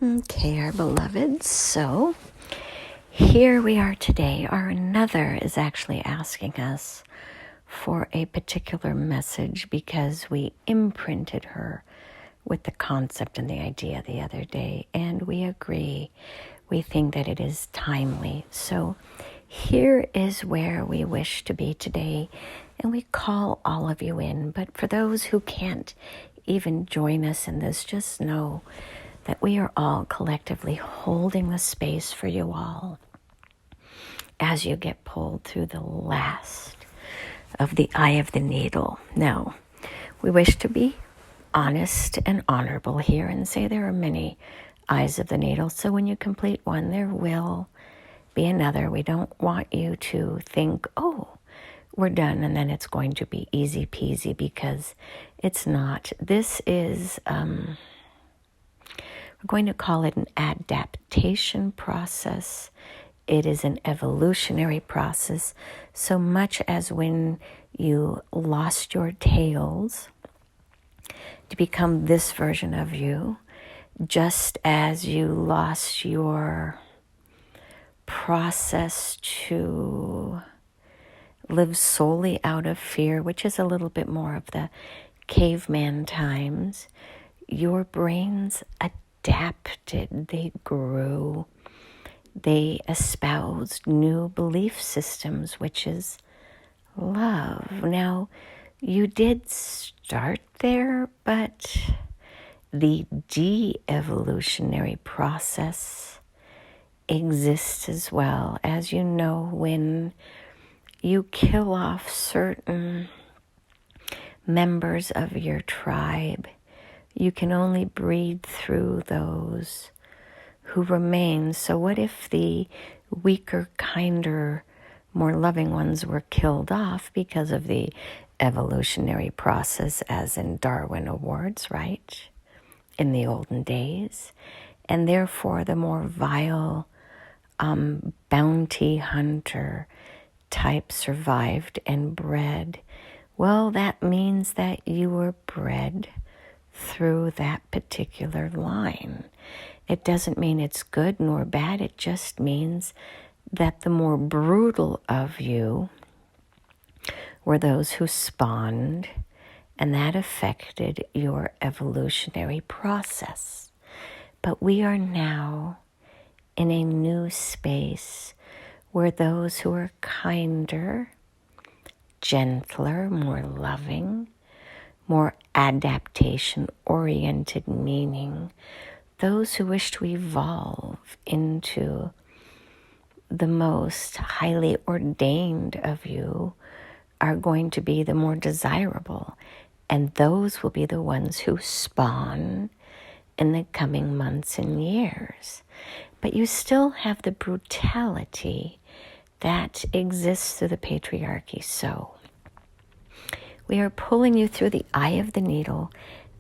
Okay, our beloveds. So here we are today. Our another is actually asking us for a particular message because we imprinted her with the concept and the idea the other day, and we agree. We think that it is timely. So here is where we wish to be today, and we call all of you in. But for those who can't even join us in this, just know that we are all collectively holding the space for you all as you get pulled through the last of the eye of the needle. Now, we wish to be honest and honorable here and say there are many eyes of the needle. So when you complete one, there will be another. We don't want you to think, oh, we're done and then it's going to be easy peasy, because it's not. This is... we're going to call it an adaptation process. It is an evolutionary process. So much as when you lost your tails to become this version of you, just as you lost your process to live solely out of fear, which is a little bit more of the caveman times, your brains adapted, they grew, they espoused new belief systems, which is love. Now, you did start there, but the de-evolutionary process exists as well. As you know, when you kill off certain members of your tribe, you can only breed through those who remain. So what if the weaker, kinder, more loving ones were killed off because of the evolutionary process, as in Darwin Awards, right? In the olden days. And therefore the more vile bounty hunter type survived and bred. Well, that means that you were bred through that particular line. It doesn't mean it's good nor bad. It just means that the more brutal of you were those who spawned, and that affected your evolutionary process. But we are now in a new space where those who are kinder, gentler, more loving, more adaptation-oriented, meaning those who wish to evolve into the most highly ordained of you are going to be the more desirable, and those will be the ones who spawn in the coming months and years. But you still have the brutality that exists through the patriarchy. So we are pulling you through the eye of the needle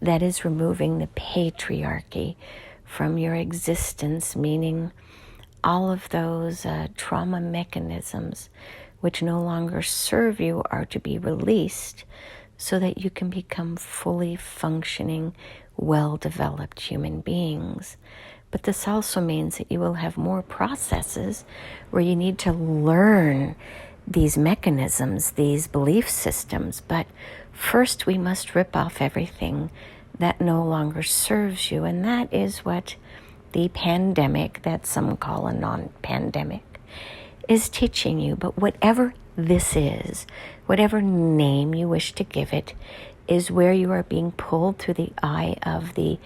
that is removing the patriarchy from your existence, meaning all of those trauma mechanisms which no longer serve you are to be released so that you can become fully functioning, well-developed human beings. But this also means that you will have more processes where you need to learn these mechanisms, these belief systems. But first we must rip off everything that no longer serves you. And that is what the pandemic, that some call a non-pandemic, is teaching you. But whatever this is, whatever name you wish to give it, is where you are being pulled through the eye of the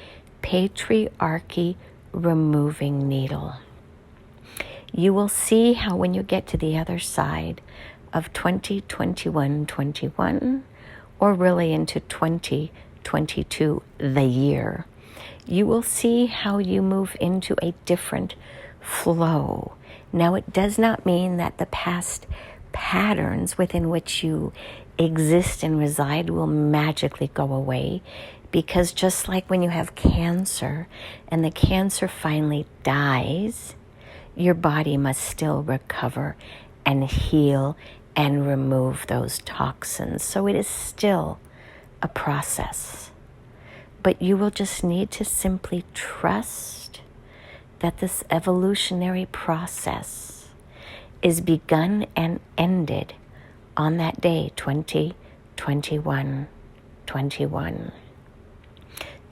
patriarchy removing needle. You will see how when you get to the other side of 2021, or really into 2022, the year, you will see how you move into a different flow. Now, it does not mean that the past patterns within which you exist and reside will magically go away, because just like when you have cancer and the cancer finally dies, your body must still recover and heal and remove those toxins. So it is still a process. But you will just need to simply trust that this evolutionary process is begun and ended on that day, 2021, 21.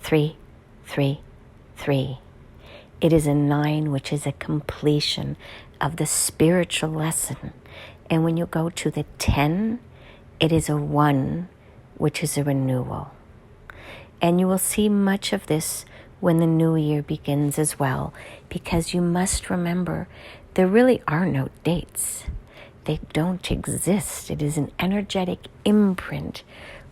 3, 3, 3. It is a 9, which is a completion of the spiritual lesson. And when you go to the 10, it is a 1, which is a renewal. And you will see much of this when the new year begins as well, because you must remember there really are no dates. They don't exist. It is an energetic imprint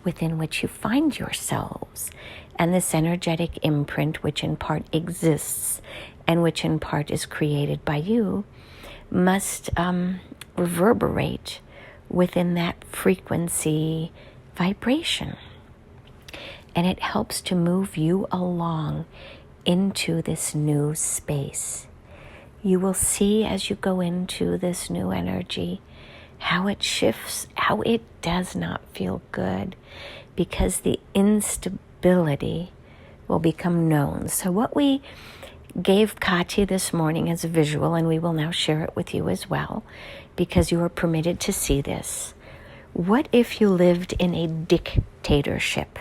within which you find yourselves. And this energetic imprint, which in part exists and which in part is created by you, must reverberate within that frequency vibration. And it helps to move you along into this new space. You will see as you go into this new energy how it shifts, how it does not feel good, because the instability will become known. So what we gave Katya this morning as a visual, and we will now share it with you as well, because you are permitted to see this. What if you lived in a dictatorship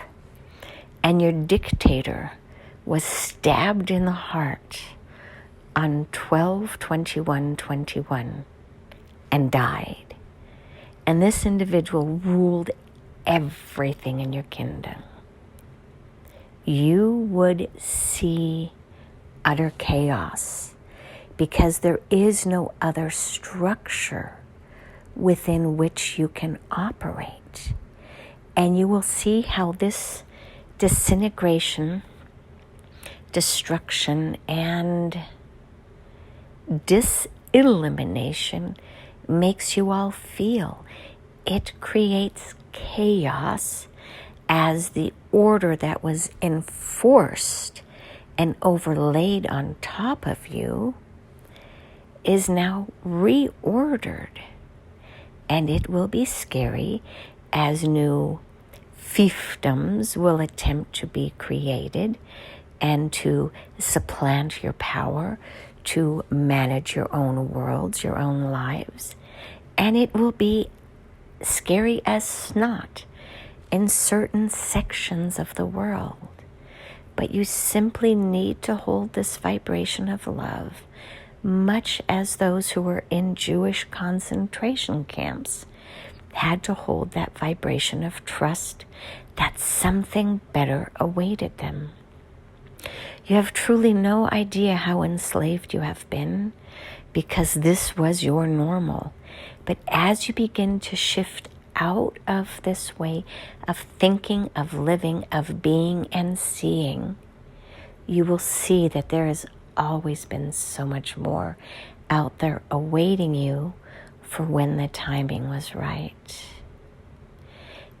and your dictator was stabbed in the heart on 12/21/21 and died? And this individual ruled everything in your kingdom. You would see utter chaos, because there is no other structure within which you can operate. And you will see how this disintegration, destruction, and disillumination makes you all feel. It creates chaos, as the order that was enforced and overlaid on top of you is now reordered. And it will be scary, as new fiefdoms will attempt to be created and to supplant your power, to manage your own worlds, your own lives. And it will be scary as snot in certain sections of the world. But you simply need to hold this vibration of love, much as those who were in Jewish concentration camps had to hold that vibration of trust that something better awaited them. You have truly no idea how enslaved you have been, because this was your normal. But as you begin to shift out of this way of thinking, of living, of being and seeing, you will see that there has always been so much more out there awaiting you for when the timing was right.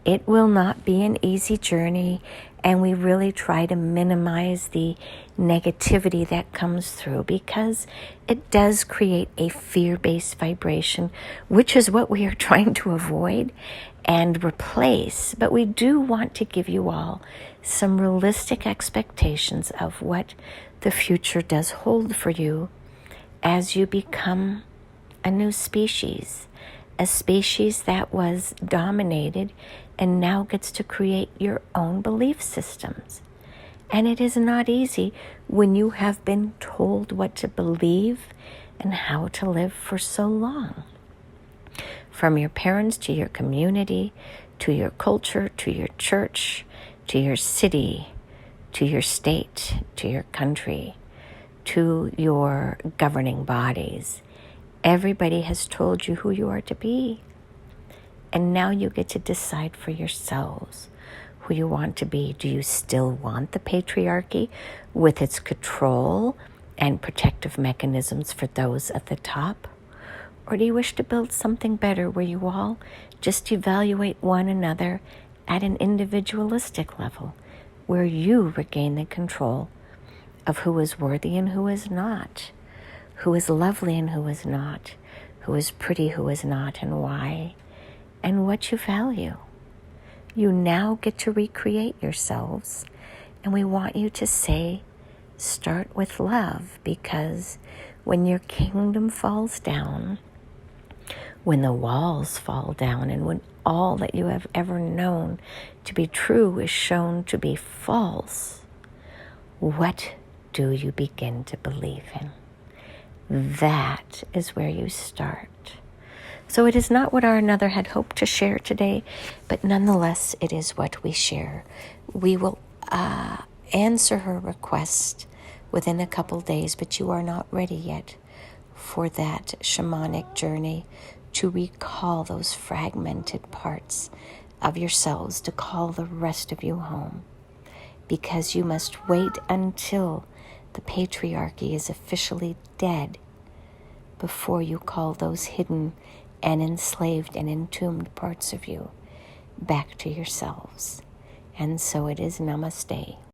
It will not be an easy journey, and we really try to minimize the negativity that comes through, because it does create a fear-based vibration, which is what we are trying to avoid and replace. But we do want to give you all some realistic expectations of what the future does hold for you as you become a new species, a species that was dominated and now gets to create your own belief systems. And it is not easy when you have been told what to believe and how to live for so long. From your parents to your community, to your culture, to your church, to your city, to your state, to your country, to your governing bodies. Everybody has told you who you are to be. And now you get to decide for yourselves who you want to be. Do you still want the patriarchy with its control and protective mechanisms for those at the top? Or do you wish to build something better where you all just evaluate one another at an individualistic level, where you regain the control of who is worthy and who is not, who is lovely and who is not, who is pretty, who is not, and why, and what you value? You now get to recreate yourselves, and we want you to say start with love, because when your kingdom falls down, when the walls fall down, and when all that you have ever known to be true is shown to be false, what do you begin to believe in? That is where you start. So it is not what our another had hoped to share today, but nonetheless, it is what we share. We will answer her request within a couple days, but you are not ready yet for that shamanic journey to recall those fragmented parts of yourselves, to call the rest of you home, because you must wait until the patriarchy is officially dead before you call those hidden and enslaved and entombed parts of you back to yourselves. And so it is. Namaste.